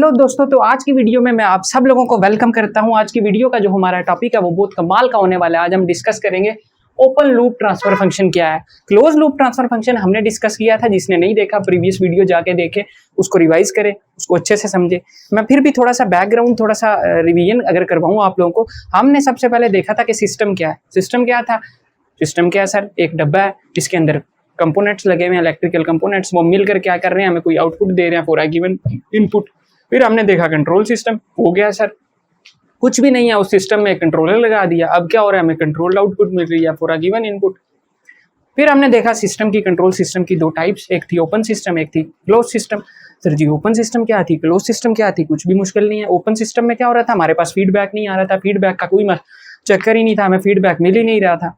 Hello दोस्तों, तो आज की वीडियो में मैं आप सब लोगों को वेलकम करता हूं। आज की वीडियो का जो हमारा टॉपिक है वो बहुत कमाल का होने वाला है। आज हम डिस्कस करेंगे ओपन लूप ट्रांसफर फंक्शन क्या है। क्लोज लूप ट्रांसफर फंक्शन हमने डिस्कस किया था, जिसने नहीं देखा प्रीवियस वीडियो जाके देखे, उसको रिवाइज करे, उसको अच्छे से समझे। मैं फिर भी थोड़ा सा बैकग्राउंड, थोड़ा सा रिवीजन अगर करवाऊँ आप लोगों को। हमने सबसे पहले देखा था कि सिस्टम क्या है। सिस्टम क्या था? सिस्टम क्या है सर? एक डब्बा है जिसके अंदर कंपोनेंट्स लगे हुए हैं, इलेक्ट्रिकल कंपोनेंट्स। वो मिलकर क्या कर रहे हैं, हमें कोई आउटपुट दे रहे हैं फॉर अ गिवन इनपुट। फिर हमने देखा कंट्रोल सिस्टम हो गया सर, कुछ भी नहीं है उस सिस्टम में, कंट्रोलर लगा दिया। अब क्या हो रहा है, हमें कंट्रोल आउटपुट मिल रही है फॉर अ गिवन इनपुट। फिर हमने देखा सिस्टम की, कंट्रोल सिस्टम की दो टाइप्स, एक थी ओपन सिस्टम, एक थी क्लोज सिस्टम। सर जी ओपन सिस्टम क्या थी, क्लोज सिस्टम क्या थी? कुछ भी मुश्किल नहीं है। ओपन सिस्टम में क्या हो रहा था, हमारे पास फीडबैक नहीं आ रहा था, फीडबैक का कोई चक्कर ही नहीं था, हमें फीडबैक मिल ही नहीं रहा था।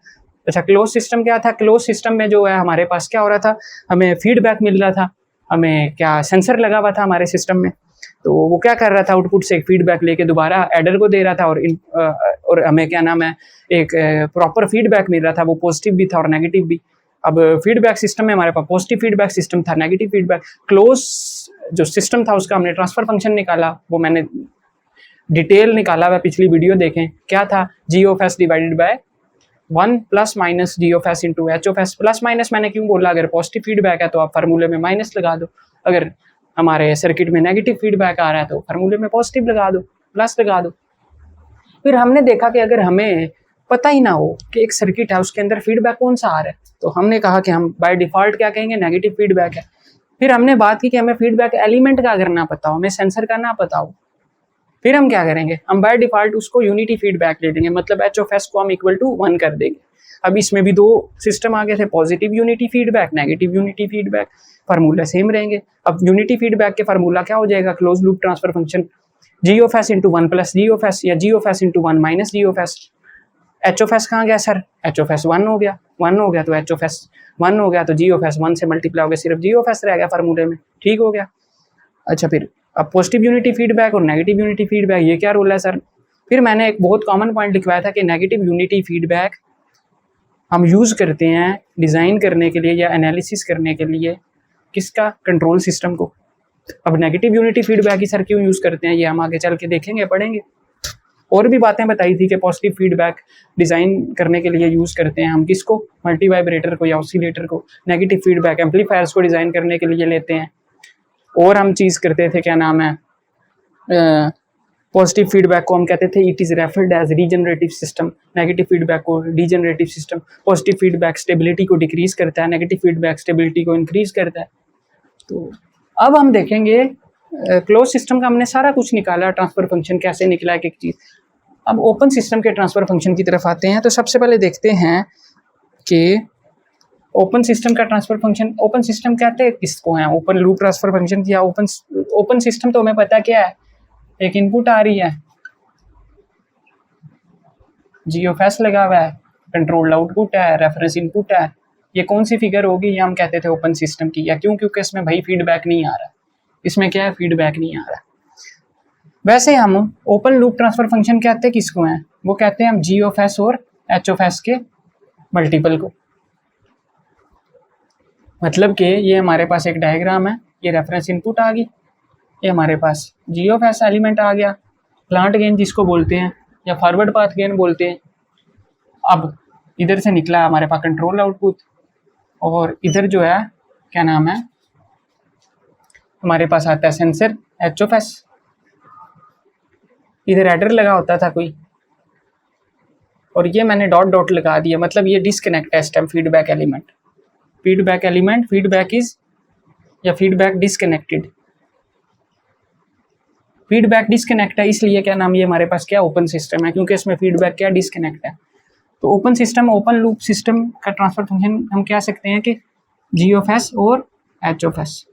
अच्छा, क्लोज सिस्टम क्या था? क्लोज सिस्टम में जो है हमारे पास क्या हो रहा था, हमें फीडबैक मिल रहा था, हमें क्या सेंसर लगा हुआ था हमारे सिस्टम में, तो वो क्या कर रहा था, आउटपुट से एक फीडबैक लेके दोबारा एडर को दे रहा था, और हमें क्या नाम है, एक प्रॉपर फीडबैक मिल रहा था। वो पॉजिटिव भी था और नेगेटिव भी। अब फीडबैक सिस्टम में हमारे पास पॉजिटिव फीडबैक सिस्टम था, नेगेटिव फीडबैक। क्लोज जो सिस्टम था उसका हमने ट्रांसफर फंक्शन निकाला, वो मैंने डिटेल निकाला हुआ, पिछली वीडियो देखें। क्या था, G of S divided by 1 plus minus G of S into H of S. Plus minus मैंने क्यों बोला, अगर पॉजिटिव फीडबैक है तो आप फार्मूले में माइनस लगा दो, अगर हमारे सर्किट में नेगेटिव फीडबैक आ रहा है तो फार्मूले में पॉजिटिव लगा दो, प्लस लगा दो। फिर हमने देखा कि अगर हमें पता ही ना हो कि एक सर्किट है उसके अंदर फीडबैक कौन सा आ रहा है, तो हमने कहा कि हम बाय डिफॉल्ट क्या कहेंगे, नेगेटिव फीडबैक है। फिर हमने बात की कि हमें फीडबैक एलिमेंट का अगर ना पता हो, हमें सेंसर का ना पता हो, फिर हम क्या करेंगे, हम बाय डिफॉल्ट उसको यूनिटी फीडबैक ले देंगे, मतलब एच ऑफ एस को हम इक्वल टू 1 कर देंगे। अब इसमें भी दो सिस्टम आ गए थे, positive unity feedback, negative unity feedback, formula same रहेंगे। अब यूनिटी फीडबैक के फार्मूला क्या हो जाएगा, close loop transfer function G of S into 1 plus G of S, या G of S into 1 minus G of S. H of S कहाँ गया sir, H of S 1 हो गया, 1 हो गया तो एच ऑफ एस 1 हो गया, तो जी ऑफ एस 1 से मल्टीप्लाई हो गया, सिर्फ जी ऑफ एस रह गया फार्मूले में, ठीक हो गया। अच्छा, फिर अब पॉजिटिव यूनिटी फीडबैक और नेगेटिव यूनिटी फीडबैक, ये क्या रोल है सर? फिर मैंने एक बहुत कॉमन पॉइंट लिखवाया था कि नेगेटिव यूनिटी फीडबैक हम यूज़ करते हैं डिज़ाइन करने के लिए या एनालिसिस करने के लिए, किसका, कंट्रोल सिस्टम को। अब नेगेटिव यूनिटी फीडबैक ही सर क्यों यूज़ करते हैं, ये हम आगे चल के देखेंगे, पढ़ेंगे। और भी बातें बताई थी कि पॉजिटिव फीडबैक डिज़ाइन करने के लिए यूज़ करते हैं हम किसको, मल्टी वाइब्रेटर को या ऑसिलेटर को। नेगेटिव फीडबैक एम्पलीफायर्स को डिज़ाइन करने के लिए लेते हैं। और हम चीज़ करते थे, क्या नाम है, पॉजिटिव फीडबैक को हम कहते थे it is referred as regenerative system, negative feedback को degenerative system. Positive feedback stability को डिक्रीज करता है, नेगेटिव फीडबैक स्टेबिलिटी को इंक्रीज करता है। तो अब हम देखेंगे क्लोज सिस्टम का हमने सारा कुछ निकाला, ट्रांसफर फंक्शन कैसे निकला एक एक चीज़। अब ओपन सिस्टम के ट्रांसफर फंक्शन की तरफ आते हैं, तो सबसे पहले देखते हैं कि ओपन सिस्टम का ट्रांसफर फंक्शन, ओपन सिस्टम कहते हैं किसको है, ओपन लूप ट्रांसफर फंक्शन या ओपन सिस्टम। तो हमें पता क्या है, एक इनपुट आ रही है, जी ऑफ एस लगा हुआ है, कंट्रोल आउटपुट है, रेफरेंस इनपुट है। ये कौन सी फिगर होगी, ये हम कहते थे ओपन सिस्टम की। या क्यों, क्योंकि इसमें भाई फीडबैक नहीं आ रहा, इसमें क्या है, फीडबैक नहीं आ रहा। वैसे हम ओपन लूप ट्रांसफर फंक्शन कहते हैं किसको हैं, वो कहते हैं हम जी ऑफ एस और एच ऑफ एस के मल्टीपल को। मतलब कि ये हमारे पास एक डायग्राम है, ये रेफरेंस इनपुट आ गई, ये हमारे पास जी ऑफ एस एलिमेंट आ गया, प्लांट गेन जिसको बोलते हैं या फॉरवर्ड पाथ गेन बोलते हैं। अब इधर से निकला हमारे पास कंट्रोल आउटपुट, और इधर जो है क्या नाम है, हमारे पास आता है सेंसर एच ऑफ एस। इधर एडर लगा होता था कोई, और ये मैंने डॉट डॉट लगा दिया, मतलब ये डिस्कनेक्ट है इस time feedback element. Feedback element, feedback is या फीडबैक डिस्कनेक्टेड, फीडबैक डिस्कनेक्ट है, इसलिए क्या नाम, ये हमारे पास क्या, ओपन सिस्टम है, क्योंकि इसमें फीडबैक क्या, डिस्कनेक्ट है। तो open system, open loop system का ट्रांसफर फंक्शन हम कह सकते हैं कि जी ऑफ एस और H of S,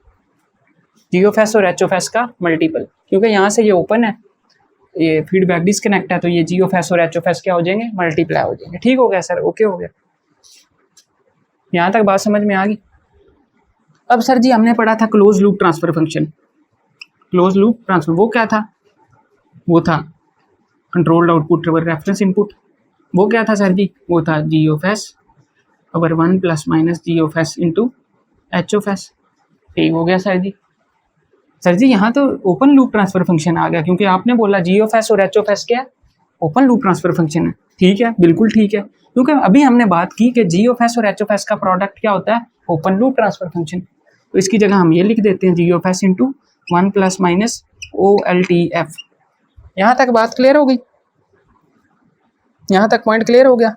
G of S और एच ऑफ एस का मल्टीपल, क्योंकि यहाँ से ये ओपन है, ये फीडबैक डिस्कनेक्ट है, तो ये जी ऑफ एस और एच ऑफ एस क्या हो जाएंगे, मल्टीप्लाई हो जाएंगे। ठीक हो गया सर, ओके हो गया, यहाँ तक बात समझ में आ गई। अब सर जी हमने पढ़ा था close loop transfer function, close loop transfer वो क्या था, वो था controlled output over reference input. वो क्या था सर जी, वो था G of S over 1 plus minus G of S into H of S. ठीक हो गया सर जी। सर जी यहाँ तो ओपन लूप ट्रांसफर फंक्शन आ गया, क्योंकि आपने बोला जी ऑफ एस और एच ऑफ एस क्या है, ओपन लूप ट्रांसफर फंक्शन है। ठीक है, बिल्कुल ठीक है, क्योंकि अभी हमने बात की कि जी ऑफ एस और एच ऑफ एस का प्रोडक्ट क्या होता है, ओपन लूप ट्रांसफर फंक्शन। तो इसकी जगह हम ये लिख देते हैं G of S into 1 plus minus O L T F. यहाँ तक बात क्लियर हो गई, यहाँ तक पॉइंट क्लियर हो गया।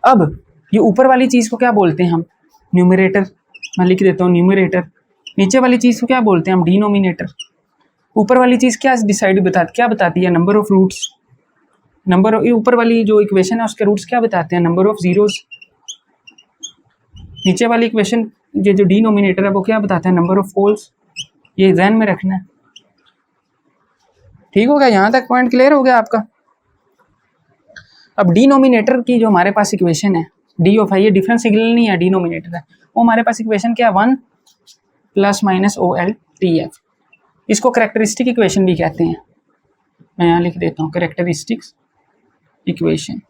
अब ये ऊपर वाली चीज़ को क्या बोलते हैं हम, न्यूमरेटर। मैं लिख देता हूँ न्यूमरेटर। नीचे वाली चीज़ को क्या बोलते हैं हम, डिनोमिनेटर। ऊपर वाली चीज़ क्या बताती है, नंबर ऑफ रूट्स। ऊपर वाली जो इक्वेशन है उसके रूट्स क्या बताते हैं, नंबर ऑफ जीरोस। नीचे वाली इक्वेशन ये जो डिनोमिनेटर है वो क्या बताता है, नंबर ऑफ पोल्स। ये ध्यान में रखना है। ठीक हो गया, यहाँ तक पॉइंट क्लियर हो गया आपका। अब डिनोमिनेटर की जो हमारे पास इक्वेशन है, डी ऑफ आई, ये डिफरेंस सिग्नल नहीं है, डिनोमिनेटर है, वो हमारे पास इक्वेशन क्या है, 1 plus minus O L T F. इसको करेक्टरिस्टिक इक्वेशन भी कहते हैं। मैं यहाँ लिख देता हूँ करेक्टरिस्टिक्स इक्वेशन।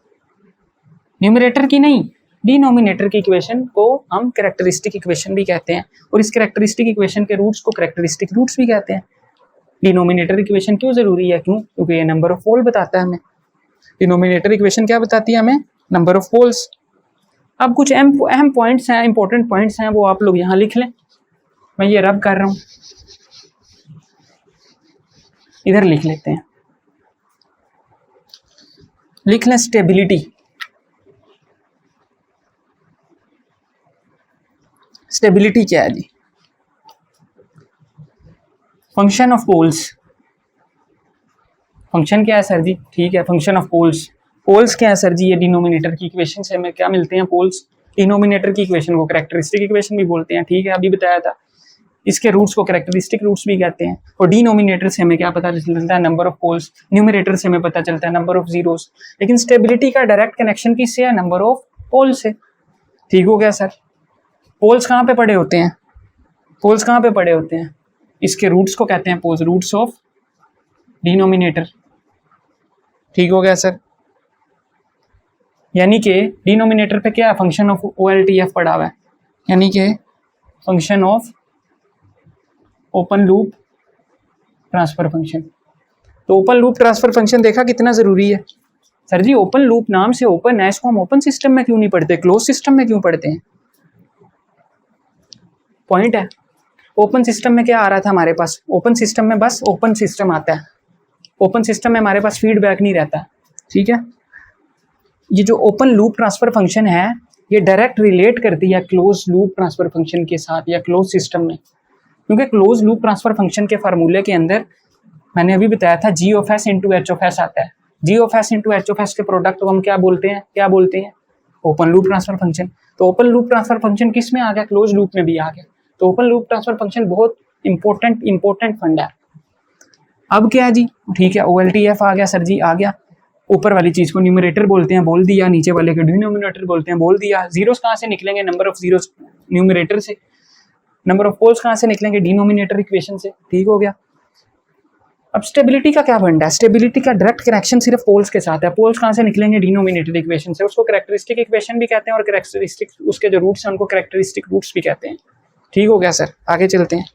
न्यूमरेटर की नहीं, डिनोमिनेटर की इक्वेशन को हम करेक्टरिस्टिक इक्वेशन भी कहते हैं, और इस करेक्टरिस्टिक इक्वेशन के रूट्स को करेक्टरिस्टिक रूट्स भी कहते हैं। डिनोमिनेटर इक्वेशन क्यों ज़रूरी है, क्यों, क्योंकि ये नंबर ऑफ पोल बताता है हमें। डिनोमिनेटर इक्वेशन क्या बताती है हमें, नंबर ऑफ पोल्स। अब कुछ अहम पॉइंट्स हैं, इंपॉर्टेंट पॉइंट्स हैं, वो आप लोग यहाँ लिख लें। मैं ये रब कर रहा हूँ, इधर लिख लेते हैं, लिख लें स्टेबिलिटी। स्टेबिलिटी क्या है जी, फंक्शन ऑफ पोल्स। फंक्शन क्या है सर जी, ठीक है, फंक्शन ऑफ पोल्स। पोल्स क्या है सर जी, ये डिनोमिनेटर की इक्वेशन से हमें क्या मिलते हैं, पोल्स। डिनोमिनेटर की इक्वेशन को कैरेक्टरिस्टिक इक्वेशन भी बोलते हैं, ठीक है, अभी बताया था। इसके रूट्स को कैरेक्टरिस्टिक रूट्स भी कहते हैं। और डिनोमिनेटर से हमें क्या पता चलता है, नंबर ऑफ पोल्स। न्यूमरेटर से हमें पता चलता है नंबर ऑफ जीरोस। लेकिन स्टेबिलिटी का डायरेक्ट कनेक्शन किससे है, नंबर ऑफ पोल से। ठीक हो गया सर। पोल्स कहाँ पे पड़े होते हैं, पोल्स कहाँ पे पड़े होते हैं, इसके रूट्स को कहते हैं पोल्स, रूट्स ऑफ डिनोमिनेटर। ठीक हो गया सर। यानी कि डिनोमिनेटर पे क्या function of O L T F पड़ा हुआ है, यानी कि function of open loop transfer function. तो ओपन लूप ट्रांसफर फंक्शन देखा कितना ज़रूरी है। सर जी ओपन लूप नाम से ओपन है, इसको हम ओपन सिस्टम में क्यों नहीं पढ़ते, क्लोज सिस्टम में क्यों पढ़ते हैं। पॉइंट है, ओपन सिस्टम में क्या आ रहा था हमारे पास, ओपन सिस्टम में बस ओपन सिस्टम आता है। ओपन सिस्टम में हमारे पास फीडबैक नहीं रहता। ठीक है, ये जो ओपन लूप ट्रांसफर फंक्शन है ये डायरेक्ट रिलेट करती है क्लोज लूप ट्रांसफर फंक्शन के साथ या क्लोज सिस्टम में, क्योंकि क्लोज लूप ट्रांसफर फंक्शन के फार्मूले के अंदर मैंने अभी बताया था G of S into H of S आता है। G of S into H of S के प्रोडक्ट को हम क्या बोलते हैं, ओपन लूप ट्रांसफर फंक्शन। तो ओपन लूप ट्रांसफर फंक्शन किस में आ गया, क्लोज लूप में भी आ गया। तो ओपन लूप ट्रांसफर फंक्शन बहुत इंपॉर्टेंट फंड है। अब क्या है जी, ठीक है, ओ एल टी एफ आ गया सर जी, आ गया। ऊपर वाली चीज़ को न्यूमरेटर बोलते हैं, बोल दिया, नीचे वाले को डिनोमिनेटर बोलते हैं, बोल दिया। जीरोस कहाँ से निकलेंगे, नंबर ऑफ जीरोस न्यूमरेटर से। नंबर ऑफ पोल्स कहाँ से निकलेंगे, डिनोमिनेटर इक्वेशन से। ठीक हो गया। अब स्टेबिलिटी का क्या फंडा है, स्टेबिलिटी का डायरेक्ट कनेक्शन सिर्फ पोल्स के साथ है। पोल्स कहाँ से निकलेंगे, डिनोमिनेटर इक्वेशन से। उसको कैरेक्टरिस्टिक इक्वेशन भी कहते हैं, और कैरेक्टरिस्टिक उसके जो रूट्स हैं उनको कैरेक्टरिस्टिक रूट्स भी कहते हैं। ठीक हो गया सर, आगे चलते हैं।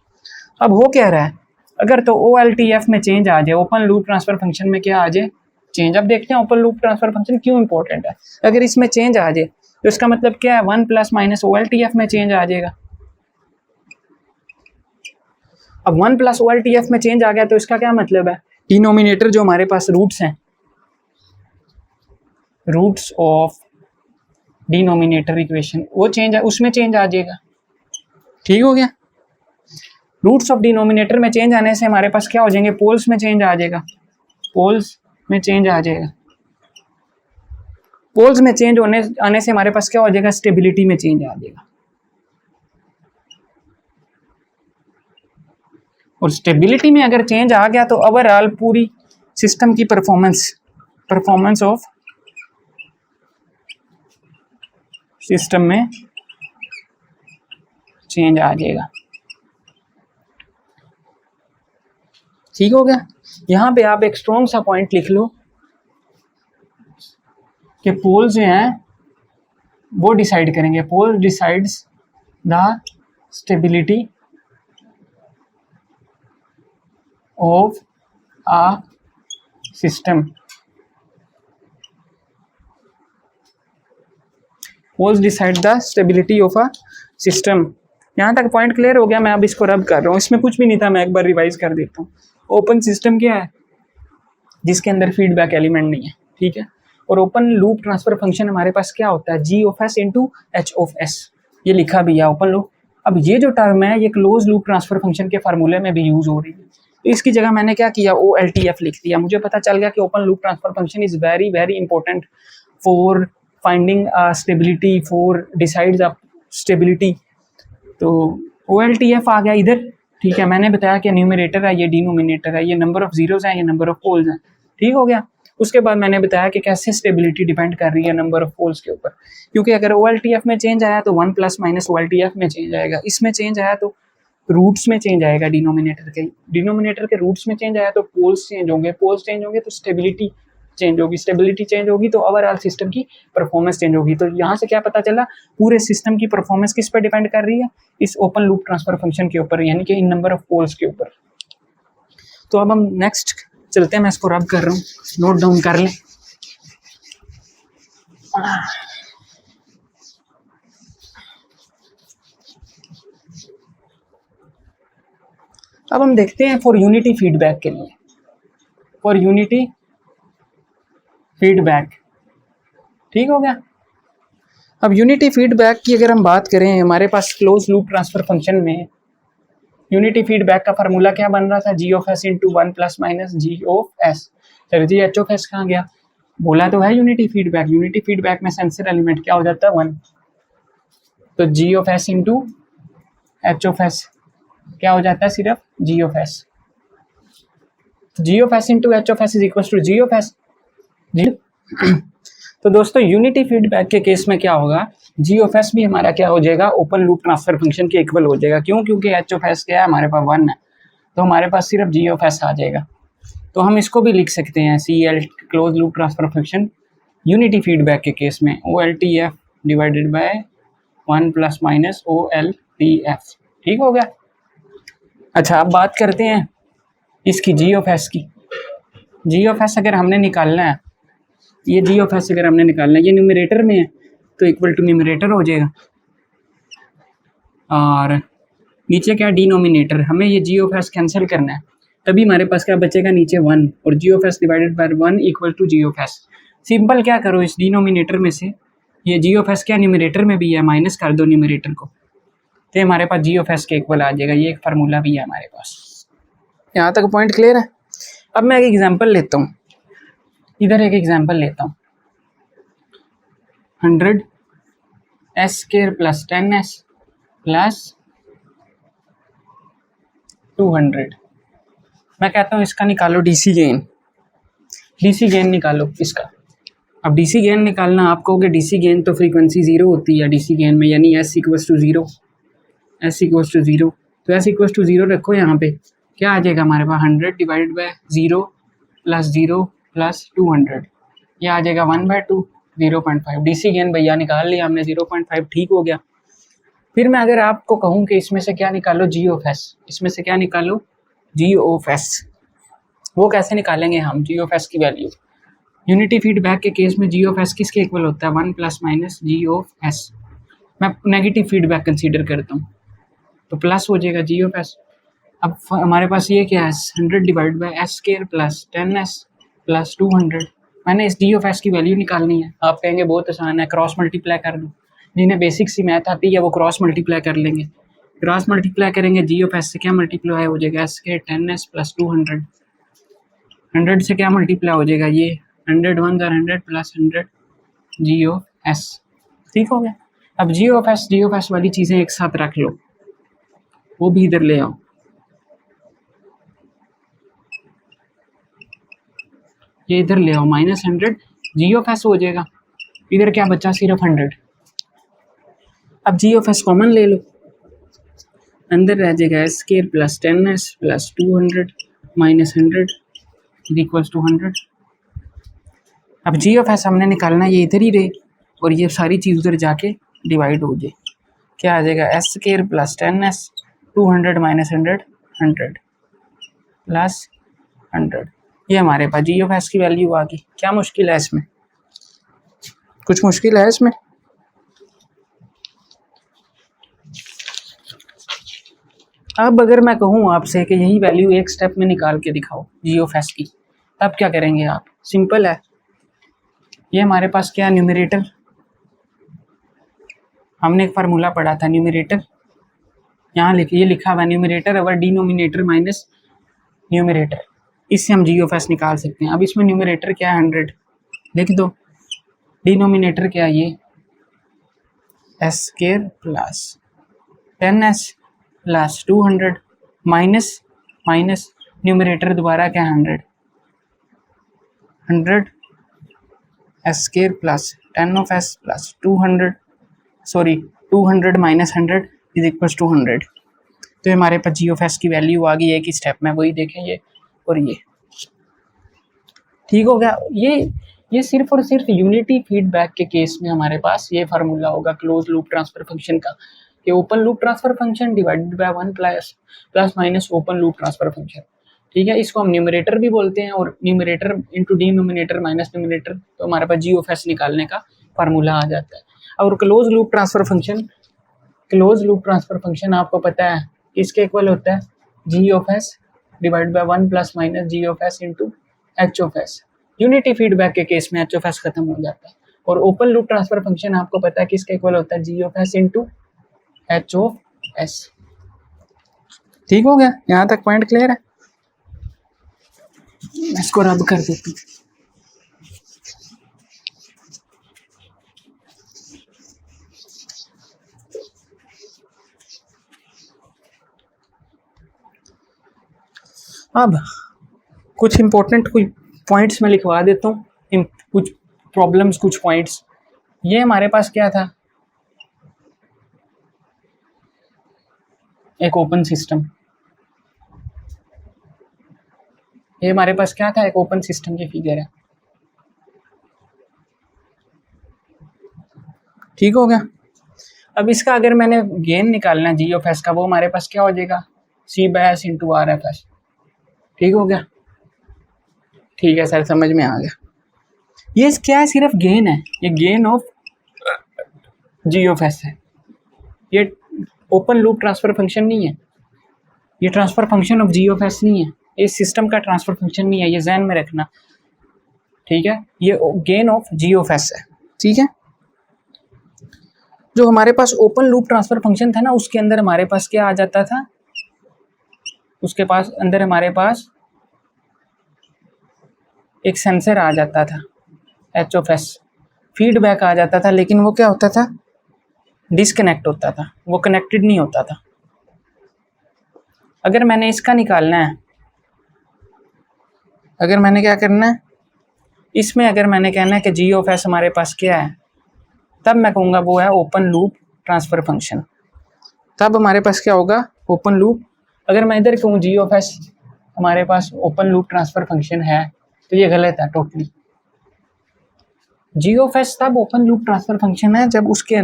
अब हो क्या रहा है, अगर तो ओ एल टी एफ में चेंज आ जाए, ओपन लूप ट्रांसफर फंक्शन में क्या आ जाए, चेंज। अब देखते हैं ओपन लूप ट्रांसफर फंक्शन क्यों इंपॉर्टेंट है। अगर इसमें चेंज आ जाए तो इसका मतलब क्या है, 1 plus minus O L T F में चेंज आ जाएगा। अब 1 plus O L T F में चेंज आ गया तो इसका क्या मतलब है, डिनोमिनेटर जो हमारे पास रूट्स हैं, रूट्स ऑफ डिनोमिनेटर इक्वेशन, वो चेंज है, उसमें चेंज आ जाएगा। ठीक हो गया। रूट्स ऑफ डिनोमिनेटर में चेंज आने से हमारे पास क्या हो जाएंगे, पोल्स में चेंज आ जाएगा, पोल्स में चेंज आ जाएगा। पोल्स में चेंज आने से हमारे पास क्या हो जाएगा, स्टेबिलिटी में चेंज आ जाएगा। और स्टेबिलिटी में अगर चेंज आ गया तो ओवरऑल पूरी सिस्टम की परफॉर्मेंस ऑफ सिस्टम में चेंज आ जाएगा। ठीक हो गया। यहाँ पे आप एक स्ट्रॉन्ग सा पॉइंट लिख लो कि पोल्स जो हैं वो डिसाइड करेंगे, pole decides the stability of a system. Poles decide the stability of a system. यहाँ तक पॉइंट क्लियर हो गया? मैं अब इसको रब कर रहा हूँ, इसमें कुछ भी नहीं था, मैं एक बार रिवाइज कर देता हूँ। ओपन सिस्टम क्या है? जिसके अंदर फीडबैक एलिमेंट नहीं है, ठीक है। और ओपन लूप ट्रांसफर फंक्शन हमारे पास क्या होता है? G of S into H of S, ये लिखा भी है ओपन लूप। अब ये जो टर्म है ये क्लोज लूप ट्रांसफर फंक्शन के फार्मूले में भी यूज हो रही है, तो इसकी जगह मैंने क्या किया? OLTF लिख दिया। मुझे पता चल गया कि open loop transfer function is very very important for finding stability, for decides a stability. तो OLTF आ गया इधर, ठीक है। मैंने बताया कि न्यूमरेटर है, ये डिनोमिनेटर है, ये नंबर ऑफ जीरोज हैं, ये नंबर ऑफ पोल्स हैं, ठीक हो गया। उसके बाद मैंने बताया कि कैसे स्टेबिलिटी डिपेंड कर रही है नंबर ऑफ पोल्स के ऊपर, क्योंकि अगर OLTF में चेंज आया तो 1 प्लस माइनस OLTF में चेंज आएगा, इसमें चेंज आया तो रूट्स में चेंज आएगा, डिनोमिनेटर के रूट्स में चेंज आया तो पोल्स चेंज होंगे, पोल्स चेंज होंगे तो स्टेबिलिटी चेंज होगी, स्टेबिलिटी चेंज होगी तो ओवरऑल सिस्टम की परफॉर्मेंस चेंज होगी। तो यहाँ से क्या पता चला? पूरे सिस्टम की परफॉर्मेंस किस पर डिपेंड कर रही है? इस ओपन लूप ट्रांसफर फंक्शन के ऊपर, यानी कि इन नंबर ऑफ पोल्स के ऊपर। तो अब हम नेक्स्ट चलते हैं, मैं इसको रब कर रहा हूँ, नोट डाउन कर लें। अब हम देखते हैं फॉर यूनिटी फीडबैक के लिए, फॉर यूनिटी फीडबैक, ठीक हो गया। अब यूनिटी फीडबैक की अगर हम बात करें, हमारे पास क्लोज लूप ट्रांसफर फंक्शन में यूनिटी फीडबैक का फार्मूला क्या बन रहा था? G of S into 1 plus minus G of S. Sir ji H of S कहाँ गया? बोला तो है यूनिटी फीडबैक में सेंसर एलिमेंट क्या हो जाता है? 1। तो G of S into H of S क्या हो जाता है? सिर्फ G of S. G of S into H of S is equal to G of S. तो दोस्तों यूनिटी फीडबैक के केस में क्या होगा? जी ऑफ एस भी हमारा क्या हो जाएगा? ओपन लूप ट्रांसफर फंक्शन के इक्वल हो जाएगा। क्यों? क्योंकि एच ऑफ एस क्या है? हमारे पास 1 है, तो हमारे पास सिर्फ जी ऑफ एस आ जाएगा। तो हम इसको भी लिख सकते हैं CL close loop transfer function unity feedback के केस में OLTF divided by 1 plus minus OLTF, ठीक हो गया। अच्छा, अब बात करते हैं इसकी जी ऑफ एस की। जी ऑफ एस अगर हमने निकालना है, ये जी ऑफ एस अगर हमने निकालना है, ये न्यूमरेटर में है तो इक्वल टू न्यूमरेटर हो जाएगा, और नीचे क्या? डिनोमिनेटर। हमें ये जी ऑफ एस कैंसिल करना है, तभी हमारे पास क्या बचेगा? नीचे 1, और G of S divided by 1 equal to G of S. Simple क्या करो, इस डिनोमिनेटर में से ये जी ऑफ एस क्या न्यूमरेटर में भी है, माइनस कर दो न्यूमरेटर को, तो हमारे पास जी ऑफ एस के इक्वल आ जाएगा। ये एक फार्मूला भी है हमारे पास। यहाँ तक पॉइंट क्लियर है? अब मैं एक एग्जांपल लेता हूँ, इधर एक एग्जांपल लेता हूँ। 100 S square plus 10s plus 200। मैं कहता हूँ इसका निकालो डीसी गेन, डीसी गेन निकालो इसका। अब डीसी गेन निकालना, आप कहोगे डीसी गेन तो फ्रीक्वेंसी 0 होती है डीसी गेन में, यानी s equals to 0, s equals to 0। तो s इक्वल्स टू 0 रखो, यहाँ पे क्या आ जाएगा हमारे पास? 100 डिवाइडेड बाय 0 प्लस 200, ये आ जाएगा 1/2, 0.5। डीसी गेन भैया निकाल लिया हमने, 0.5, ठीक हो गया। फिर मैं अगर आपको कहूँ कि इसमें से क्या निकालो? G of S. इसमें से क्या निकालो? G of S. वो कैसे निकालेंगे हम जी ऑफ एस की वैल्यू? यूनिटी फीडबैक के केस में जी ऑफ एस किसके इक्वल होता है? 1 plus minus G of S. मैं नेगेटिव फीडबैक कंसीडर करता हूँ तो प्लस हो जाएगा जी ऑफ एस। अब हमारे पास ये क्या है? 100 divide by S square plus 10s plus 200। मैंने इस जी ऑफ एस की वैल्यू निकालनी है। आप कहेंगे बहुत आसान है, क्रॉस मल्टीप्लाई कर दो। जिन्हें बेसिक सी मैथ आती है वो क्रॉस मल्टीप्लाई कर लेंगे। क्रॉस मल्टीप्लाई करेंगे, जी ऑफ एस से क्या मल्टीप्लाई हो जाएगा? S square 10s plus 200। 100 से क्या मल्टीप्लाई हो जाएगा? ये 100 1 100 प्लस 100 जी ऑफ एस, ठीक हो गया। अब जी ऑफ एस वाली चीज़ें एक साथ रख लो, वो भी इधर ले आओ। ये इधर ले आओ, -100 जी ऑफ एस हो जाएगा। इधर क्या बचा? सिर्फ 100। अब जी ऑफ एस कॉमन ले लो, अंदर रह जाएगा S square plus 10s plus 200 minus 100 equals to 100। अब जी ऑफ एस हमने निकालना, ये इधर ही रहे और ये सारी चीज़ उधर जाके डिवाइड हो जाए। क्या आ जाएगा? S square plus 10s 200 minus 100 100। Plus 100। ये हमारे पास जी ऑफ एस की वैल्यू आ गई। क्या मुश्किल है इसमें? कुछ मुश्किल है इसमें? अब अगर मैं कहूँ आपसे कि यही वैल्यू एक स्टेप में निकाल के दिखाओ जी ऑफ एस की, तब क्या करेंगे आप? सिंपल है, ये हमारे पास क्या है, न्यूमरेटर। हमने एक फार्मूला पढ़ा था न्यूमरेटर, यहाँ ये लिखा हुआ न्यूमरेटर अवर डिनोमिनेटर माइनस न्यूमरेटर, इससे हम जी ऑफ एस निकाल सकते हैं। अब इसमें न्यूमरेटर क्या है 100 लिख दो, डिनोमिनेटर क्या है ये S square plus 10s plus 200 minus minus numerator दोबारा क्या है 100 S square plus 10 of S plus 200 sorry 200 minus 100 is equal to 100। तो हमारे पास जी ऑफ एस की वैल्यू आ गई एक ही स्टेप में, वही देखें ये और ये ठीक हो गया। ये सिर्फ और सिर्फ यूनिटी फीडबैक के केस में हमारे पास ये फार्मूला होगा क्लोज लूप ट्रांसफर फंक्शन का, कि open loop transfer function divided by 1 plus minus open loop transfer function. ठीक है, इसको हम न्यूमरेटर भी बोलते हैं और numerator into denominator minus numerator, तो हमारे पास जी ऑफ एस निकालने का फार्मूला आ जाता है। और क्लोज लूप ट्रांसफर फंक्शन आपको पता है किसके इक्वल होता है, G of S divide by 1 plus minus G of S into H of S. Unity feedback के केस में एच ऑफ एस खत्म हो जाता है। और ओपन लूप ट्रांसफर फंक्शन आपको पता है किसके इक्वल होता है, G of S into H of S. ठीक हो गया, यहाँ तक पॉइंट क्लियर है? इसको रब कर देती हूँ। अब कुछ इंपॉर्टेंट कुछ पॉइंट्स में लिखवा देता हूँ, कुछ प्रॉब्लम्स कुछ पॉइंट्स। ये हमारे पास क्या था, एक ओपन सिस्टम। ये हमारे पास क्या था, एक ओपन सिस्टम की फिगर है। ठीक हो गया। अब इसका अगर मैंने गेन निकालना है जी ऑफ एस का, वो हमारे पास क्या हो जाएगा, C by S into R F S. ठीक हो गया? ठीक है सर, समझ में आ गया। ये क्या है, सिर्फ गेन है, ये gain of G of S है। ये ओपन लूप ट्रांसफर फंक्शन नहीं है, ये transfer function of G of S नहीं है, ये सिस्टम का ट्रांसफर फंक्शन नहीं है, ये ध्यान में रखना। ठीक है, ये gain of G of S है। ठीक है, जो हमारे पास ओपन लूप ट्रांसफर फंक्शन था ना, उसके अंदर हमारे पास क्या आ जाता था, उसके पास अंदर हमारे पास एक सेंसर आ जाता था एच ऑफ एस, फीडबैक आ जाता था, लेकिन वो क्या होता था, डिसकनेक्ट होता था, वो कनेक्टेड नहीं होता था। अगर मैंने इसका निकालना है, अगर मैंने क्या करना है इसमें, अगर मैंने कहना है कि जी ऑफ एस हमारे पास क्या है, तब मैं कहूँगा वो है ओपन लूप ट्रांसफर फंक्शन। तब हमारे पास क्या होगा, ओपन लूप। अगर मैं इधर कहूँ जी ऑफ एस हमारे पास ओपन लूप ट्रांसफर फंक्शन है, तो ये गलत है टोटली। जी ऑफ एस तब ओपन लूप ट्रांसफर फंक्शन है जब उसके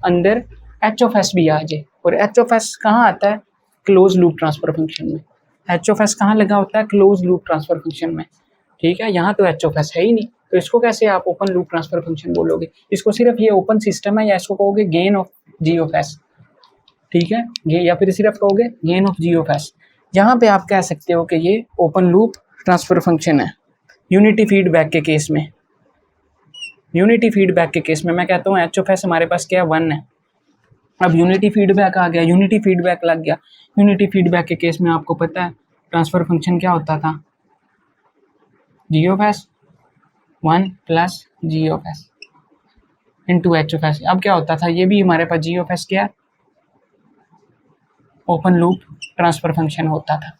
अंदर एच ऑफ एस भी आ जाए। और एच ऑफ एस कहाँ आता है, क्लोज लूप ट्रांसफर फंक्शन में। एच ऑफ एस कहाँ लगा होता है, क्लोज लूप ट्रांसफर फंक्शन में। ठीक है, यहाँ तो एच ऑफ एस है ही नहीं, तो इसको कैसे आप ओपन लूप ट्रांसफर फंक्शन बोलोगे? इसको सिर्फ ये ओपन सिस्टम है, या इसको कहोगे gain of G of S. ठीक है, या फिर सिर्फ कहोगे gain of G of S. यहाँ पे आप कह सकते हो कि ये ओपन लूप ट्रांसफर फंक्शन है यूनिटी फीडबैक के केस में। यूनिटी फीडबैक के केस में मैं कहता हूँ एच ऑफ एस हमारे पास क्या है, 1 है। अब यूनिटी फीडबैक आ गया, यूनिटी फीडबैक लग गया। यूनिटी फीडबैक के केस में आपको पता है ट्रांसफर फंक्शन क्या होता था, G of S 1 plus G of S into H of S. अब क्या होता था, ये भी हमारे पास जी ऑफ एस क्या, ओपन लूप ट्रांसफर फंक्शन होता था।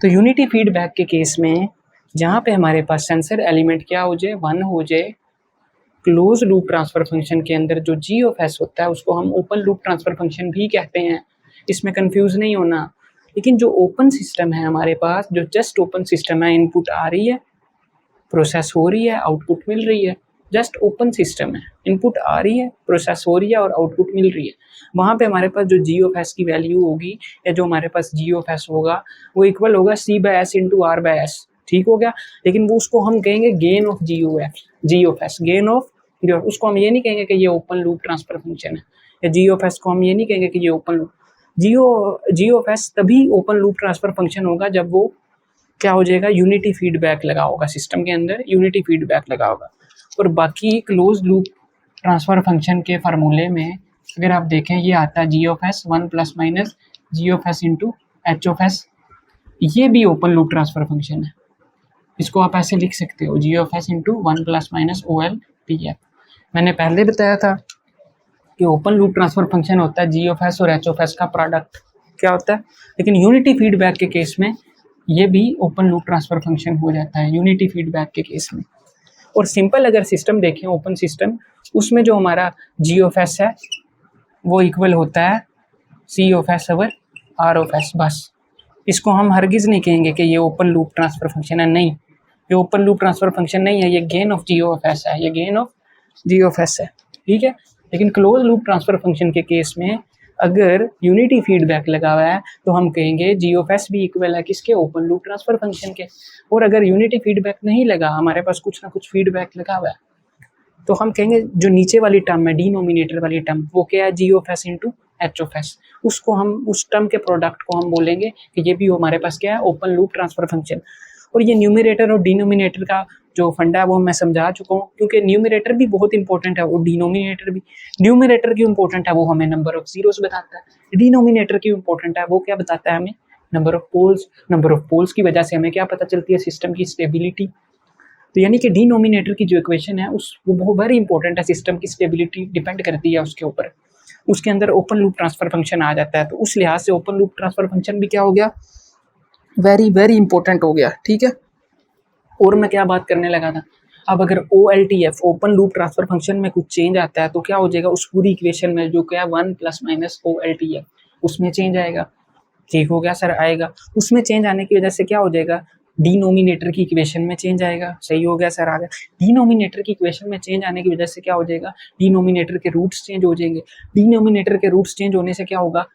तो यूनिटी फीडबैक के केस में जहाँ पे हमारे पास सेंसर एलिमेंट क्या हो जाए, 1 हो जाए, क्लोज लूप ट्रांसफर फंक्शन के अंदर जो जी ऑफ एस होता है उसको हम ओपन लूप ट्रांसफर फंक्शन भी कहते हैं, इसमें कंफ्यूज नहीं होना। लेकिन जो ओपन सिस्टम है हमारे पास, जो जस्ट ओपन सिस्टम है, इनपुट आ रही है, प्रोसेस हो रही है, आउटपुट मिल रही है, जस्ट ओपन सिस्टम है, इनपुट आ रही है, प्रोसेस हो रही है और आउटपुट मिल रही है। वहाँ पे हमारे पास जो जी ऑफ एस की वैल्यू होगी या जो हमारे पास जी ऑफ एस होगा वो इक्वल होगा C by S into R by S, ठीक हो गया। लेकिन वो उसको हम कहेंगे gain of G of S, gain of उसको हम ये नहीं कहेंगे कि ये ओपन लूप ट्रांसफर फंक्शन है, या जी ऑफ एस को हम ये नहीं कहेंगे कि ये open loop. G of S तभी ओपन लूप ट्रांसफर फंक्शन होगा जब वो क्या हो जाएगा, यूनिटी फीडबैक लगा होगा सिस्टम के अंदर, यूनिटी फीडबैक लगा होगा। और बाकी क्लोज लूप ट्रांसफर फंक्शन के फार्मूले में अगर आप देखें ये आता है G of S 1 plus minus G of S into H of S, ये भी ओपन लूप ट्रांसफर फंक्शन है। इसको आप ऐसे लिख सकते हो G of S into 1 plus minus O L T F. मैंने पहले बताया था कि ओपन लूप ट्रांसफर फंक्शन होता है जी ऑफ एस और एच ऑफ एस का प्रोडक्ट क्या होता है, लेकिन यूनिटी फीडबैक के केस में ये भी ओपन लूप ट्रांसफर फंक्शन हो जाता है यूनिटी फीडबैक के केस में। और सिंपल अगर सिस्टम देखें ओपन सिस्टम, उसमें जो हमारा जी ऑफ एस है वो इक्वल होता है C of S over R of S, बस। इसको हम हरगिज़ नहीं कहेंगे कि ये ओपन लूप ट्रांसफर फंक्शन है, नहीं, ये ओपन लूप ट्रांसफर फंक्शन नहीं है, ये gain of G of S है, ये gain of G of S है, ठीक है। लेकिन क्लोज लूप ट्रांसफर फंक्शन के केस में अगर यूनिटी फीडबैक लगा हुआ है तो हम कहेंगे जी ऑफ एस भी इक्वल है किसके, ओपन लूप ट्रांसफर फंक्शन के। और अगर यूनिटी फीडबैक नहीं लगा, हमारे पास कुछ ना कुछ फीडबैक लगा हुआ है, तो हम कहेंगे जो नीचे वाली टर्म है, डिनोमिनेटर वाली टर्म, वो क्या है, G of S into H of S, उसको हम उस टर्म के प्रोडक्ट को हम बोलेंगे कि ये भी हमारे पास क्या है, ओपन लूप ट्रांसफर फंक्शन। और ये न्यूमरेटर और डिनोमिनेटर का जो फंडा है वो मैं समझा चुका हूँ, क्योंकि न्यूमरेटर भी बहुत इंपॉर्टेंट है और डिनोमिनेटर भी। न्यूमरेटर क्यों इंपॉर्टेंट है, वो हमें नंबर ऑफ जीरोस बताता है। डिनोमिनेटर क्यों इंपॉर्टेंट है, वो क्या बताता है हमें, number of poles. Number of poles की वजह से हमें क्या पता चलती है, सिस्टम की स्टेबिलिटी। तो यानी कि डिनोमिनेटर की जो इक्वेशन है वो बहुत वेरी इंपॉर्टेंट है, सिस्टम की स्टेबिलिटी डिपेंड करती है उसके ऊपर। उसके अंदर ओपन लूप ट्रांसफर फंक्शन आ जाता है, तो उस लिहाज से ओपन लूप ट्रांसफर फंक्शन भी क्या हो गया, वेरी वेरी इंपॉर्टेंट हो गया, ठीक है। और मैं क्या बात करने लगा था, अब अगर OLTF open loop transfer function में कुछ चेंज आता है तो क्या हो जाएगा, उस पूरी इक्वेशन में जो क्या 1 प्लस माइनस OLTF उसमें चेंज आएगा, ठीक हो गया सर, आएगा। उसमें चेंज आने की वजह से क्या हो जाएगा, डिनोमिनेटर की इक्वेशन में चेंज आएगा, सही हो गया सर, आ गया। डिनोमिनेटर की इक्वेशन में चेंज आने की वजह से क्या हो जाएगा, डिनोमिनेटर के रूट्स चेंज हो जाएंगे। डिनोमिनेटर के रूट्स चेंज होने से क्या होगा,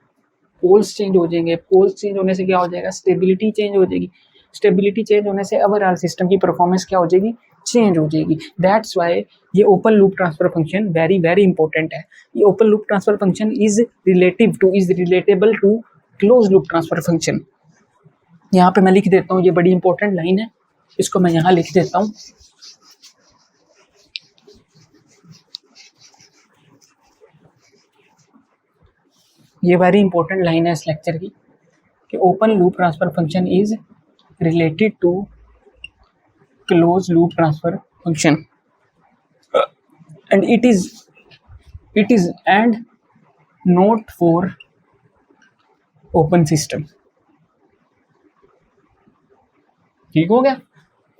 पोल्स चेंज हो जाएंगे। पोल्स चेंज होने से क्या हो जाएगा, स्टेबिलिटी चेंज हो जाएगी। स्टेबिलिटी चेंज होने से ओवरऑल सिस्टम की परफॉर्मेंस क्या हो जाएगी, चेंज हो जाएगी। दैट्स वाई ये open loop transfer function very very important है। ये open loop transfer function is relatable to close loop transfer function. यहाँ पे मैं लिख देता हूँ, ये बड़ी इंपॉर्टेंट लाइन है, इसको मैं यहाँ लिख देता हूँ। ये वेरी इंपॉर्टेंट लाइन है इस लेक्चर की कि open loop transfer function is related to close loop transfer function and it is and not for open system, ठीक हो गया।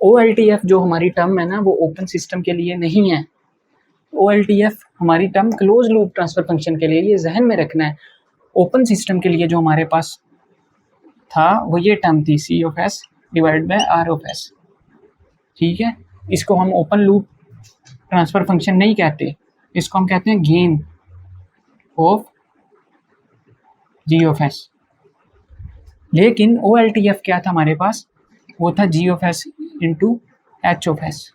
OLTF जो हमारी टर्म है ना, वो ओपन सिस्टम के लिए नहीं है। OLTF हमारी term close loop transfer function के लिए, ये जहन में रखना है। ओपन सिस्टम के लिए जो हमारे पास था वो ये टर्म थी C of S divide by R of S, ठीक है। इसको हम ओपन लूप ट्रांसफर फंक्शन नहीं कहते, इसको हम कहते हैं gain of G of S. लेकिन OLTF क्या था हमारे पास, वो था G of S into H of S.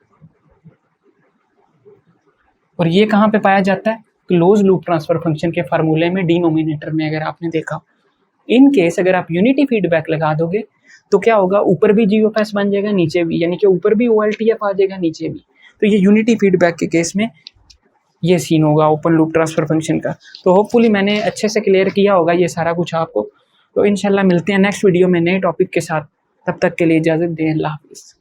और ये कहाँ पे पाया जाता है, क्लोज लूप ट्रांसफर फंक्शन के फार्मूले में, डिनोमिनेटर में। अगर आपने देखा, इन केस अगर आप यूनिटी फीडबैक लगा दोगे तो क्या होगा, ऊपर भी जी ऑफ एस बन जाएगा, नीचे भी, यानी कि ऊपर भी OLTF आ जाएगा, नीचे भी। तो ये यूनिटी फीडबैक के केस में ये सीन होगा ओपन लूप ट्रांसफर फंक्शन का। तो होपफुली मैंने अच्छे से क्लियर किया होगा ये सारा कुछ आपको। तो इंशाल्लाह मिलते हैं नेक्स्ट वीडियो में नए टॉपिक के साथ, तब तक के लिए इजाज़त दें, अल्लाह हाफिज़।